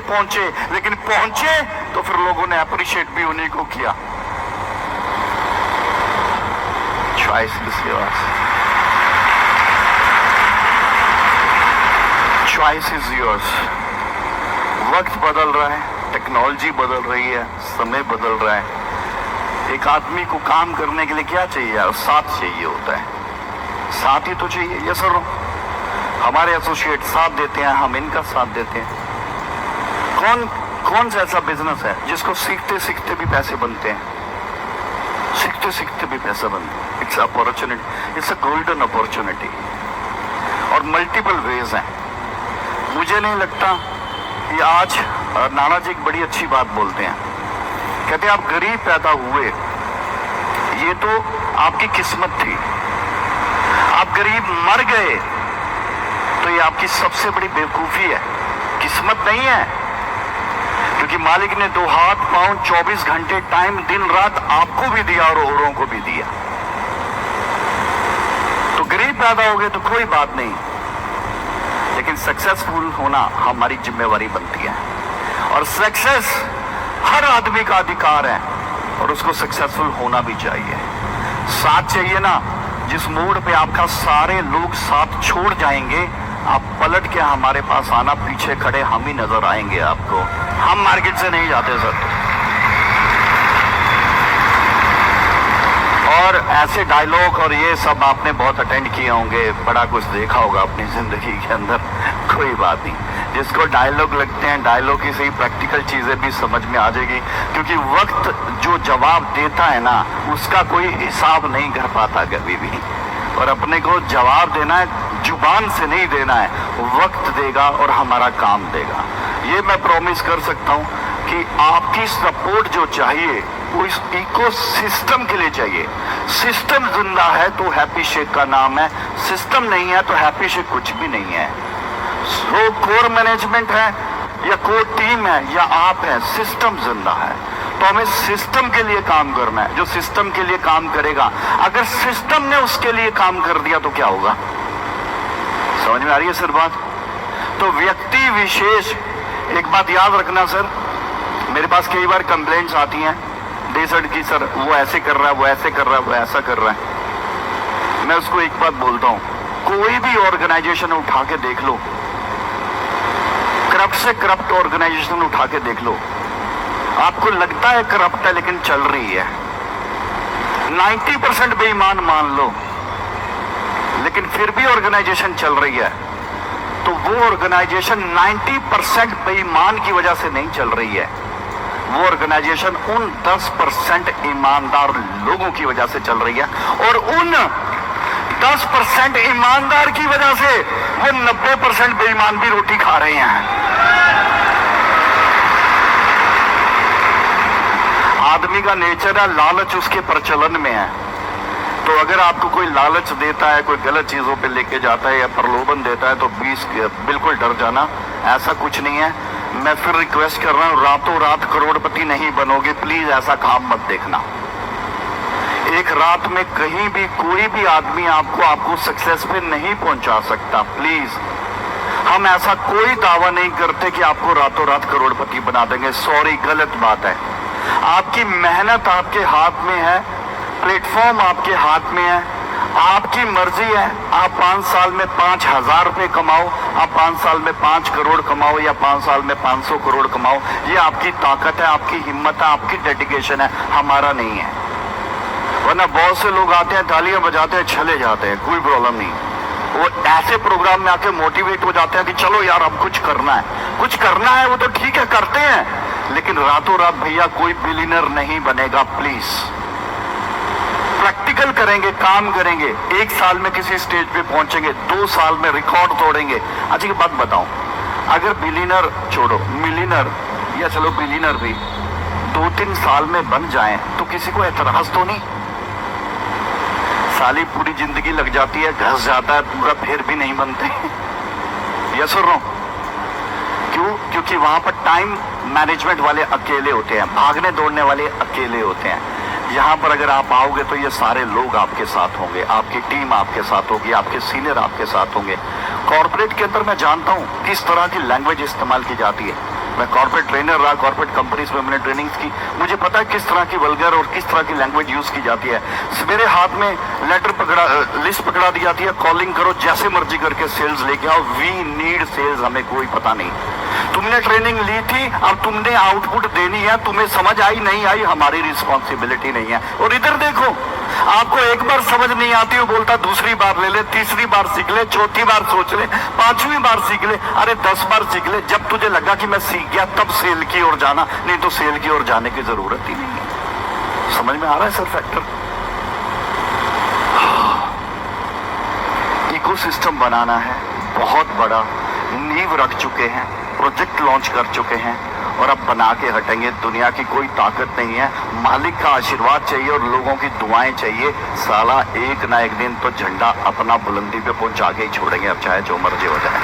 पहुंचे, लेकिन पहुंचे तो फिर लोगों ने अप्रिशिएट भी उन्हीं को किया। Choice is yours, choice is yours. वक्त बदल रहा है, टेक्नोलॉजी बदल रही है, समय बदल रहा है। एक आदमी को काम करने के लिए क्या चाहिए यार? साथ चाहिए होता है, साथ ही तो चाहिए। ये सर हमारे एसोसिएट साथ देते हैं, हम इनका साथ देते हैं। कौन सा ऐसा बिजनेस है जिसको सीखते सीखते भी पैसे बनते हैं? सीखते सीखते भी पैसा बनते हैं। It's opportunity, it's a golden opportunity. और मल्टीपल वेज हैं। मुझे नहीं लगता कि आज नाना जी एक बड़ी अच्छी बात बोलते हैं, कहते हैं आप गरीब पैदा हुए, ये तो आपकी किस्मत थी। आप गरीब मर गए तो ये आपकी सबसे बड़ी बेवकूफी है, किस्मत नहीं है। क्योंकि मालिक ने 2 हाथ पांव 24 घंटे टाइम दिन रात आपको भी दिया और औरों को भी दिया। तो गरीब पैदा हो गए तो कोई बात नहीं, लेकिन सक्सेसफुल होना हमारी जिम्मेवारी बनती है। और सक्सेस हर आदमी का अधिकार है और उसको सक्सेसफुल होना भी चाहिए। साथ चाहिए ना, जिस मोड़ पे आपका सारे लोग साथ छोड़ जाएंगे, आप पलट के हमारे पास आना, पीछे खड़े हम ही नजर आएंगे आपको। हम मार्केट से नहीं जाते सर। और ऐसे डायलॉग और ये सब आपने बहुत अटेंड किए होंगे, बड़ा कुछ देखा होगा अपनी जिंदगी के अंदर। कोई बात नहीं, जिसको डायलॉग लगते हैं, डायलॉग की सही प्रैक्टिकल चीजें भी समझ में आ जाएगी। क्योंकि वक्त जो जवाब देता है ना, उसका कोई हिसाब नहीं कर पाता कभी भी। और अपने को जवाब देना है, जुबान से नहीं देना है, वक्त देगा और हमारा काम देगा। ये मैं प्रॉमिस कर सकता हूं कि आपकी सपोर्ट जो चाहिए वो इस इको सिस्टम के लिए चाहिए। सिस्टम जिंदा है तो हैप्पी शेख का नाम है, सिस्टम नहीं है तो हैप्पी शेख कुछ भी नहीं है। वो कोर मैनेजमेंट है या कोर टीम है या आप है, सिस्टम जिंदा है। तो हमें सिस्टम के लिए काम करना है। जो सिस्टम के लिए काम करेगा, अगर सिस्टम ने उसके लिए काम कर दिया तो क्या होगा? समझ में आ रही है सर बात? तो व्यक्ति विशेष, एक बात याद रखना सर, मेरे पास कई बार कंप्लेंट्स आती हैं डेसर्ट की, सर वो ऐसे कर रहा है, वो ऐसे कर रहा है, वो ऐसा कर रहा है। मैं उसको एक बात बोलता हूं, कोई भी ऑर्गेनाइजेशन उठा के देख लो, करप्ट से करप्ट ऑर्गेनाइजेशन उठा के देख लो, आपको लगता है करप्ट है लेकिन चल रही है। 90% बेईमान मान लो, लेकिन फिर भी ऑर्गेनाइजेशन चल रही है। तो वो ऑर्गेनाइजेशन 90% बेईमान की वजह से नहीं चल रही है, वो ऑर्गेनाइजेशन उन 10% ईमानदार लोगों की वजह से चल रही है। और उन 10% ईमानदार की वजह से वो 90% बेईमान भी रोटी खा रहे हैं। आदमी का नेचर है, लालच उसके प्रचलन में है। तो अगर आपको कोई लालच देता है, कोई गलत चीजों पे लेके जाता है या प्रलोभन देता है, तो बिल्कुल डर जाना, ऐसा कुछ नहीं है। मैं फिर रिक्वेस्ट कर रहा हूं, रातों रात करोड़पति नहीं बनोगे, प्लीज ऐसा काम मत देखना। एक रात में कहीं भी कोई भी आदमी आपको सक्सेस पे नहीं पहुंचा सकता। प्लीज, हम ऐसा कोई दावा नहीं करते कि आपको रातों रात करोड़पति बना देंगे। सॉरी, गलत बात है। आपकी मेहनत आपके हाथ में है, प्लेटफॉर्म आपके हाथ में है, आपकी मर्जी है। आप 5 साल में 5,000 रुपए कमाओ, आप 5 साल में 5 करोड़ कमाओ या 5 साल में 500 करोड़ कमाओ। ये आपकी ताकत है, आपकी हिम्मत है, आपकी डेडिकेशन है, हमारा नहीं है। वरना बहुत से लोग आते हैं, तालियां बजाते हैं, चले जाते हैं, कोई प्रॉब्लम नहीं। वो ऐसे प्रोग्राम में आके मोटिवेट हो जाते हैं कि चलो यार अब कुछ करना है, कुछ करना है, वो तो ठीक है करते हैं, लेकिन रातों रात भैया कोई बिलियनर नहीं बनेगा। प्लीज प्रैक्टिकल करेंगे, काम करेंगे, 1 साल में किसी स्टेज पे पहुंचेंगे, 2 साल में रिकॉर्ड तोड़ेंगे। अच्छा एक बात बताऊं, अगर बिलियनर छोड़ो, मिलियनर या चलो बिलियनर भी 2-3 साल में बन जाएं तो किसी को एतराज तो नहीं। साली पूरी जिंदगी लग जाती है, घस जाता है पूरा, फिर भी नहीं बनते। यस और नो? क्यों? क्योंकि वहां पर टाइम मैनेजमेंट वाले अकेले होते हैं, भागने दौड़ने वाले अकेले होते हैं। यहाँ पर अगर आप आओगे तो ये सारे लोग आपके साथ होंगे, आपकी टीम आपके साथ होगी, आपके सीनियर आपके साथ होंगे। कॉर्पोरेट के अंदर मैं जानता हूँ किस तरह की लैंग्वेज इस्तेमाल की जाती है। मैं कॉर्पोरेट ट्रेनर रहा, कॉर्पोरेट कंपनीज में मैंने ट्रेनिंग्स की, मुझे पता है किस तरह की वल्गर और किस तरह की लैंग्वेज यूज की जाती है। मेरे हाथ में लिस्ट पकड़ा दी जाती है, कॉलिंग करो, जैसे मर्जी करके सेल्स लेके आओ, वी नीड सेल्स, हमें कोई पता नहीं। तुमने ट्रेनिंग ली थी, अब तुमने आउटपुट देनी है, तुम्हें समझ आई नहीं आई हमारी रिस्पॉन्सिबिलिटी नहीं है। और इधर देखो, आपको एक बार समझ नहीं आती हो, बोलता दूसरी बार ले ले, तीसरी बार सीख ले, चौथी बार सोच ले, पांचवी बार सीख ले, अरे 10 बार सीख ले। जब तुझे लगा कि मैं सीख गया तब सेल की ओर जाना, नहीं तो सेल की ओर जाने की जरूरत ही नहीं है। समझ में आ रहा है सर फैक्टर? इकोसिस्टम बनाना है, बहुत बड़ा नींव रख चुके हैं, प्रोजेक्ट लॉन्च कर चुके हैं और अब बना के हटेंगे। दुनिया की कोई ताकत नहीं है, मालिक का आशीर्वाद चाहिए और लोगों की दुआएं चाहिए। साला एक ना एक दिन तो झंडा अपना बुलंदी पे पहुंचा के ही छोड़ेंगे, अब चाहे जो मर्जी हो जाए।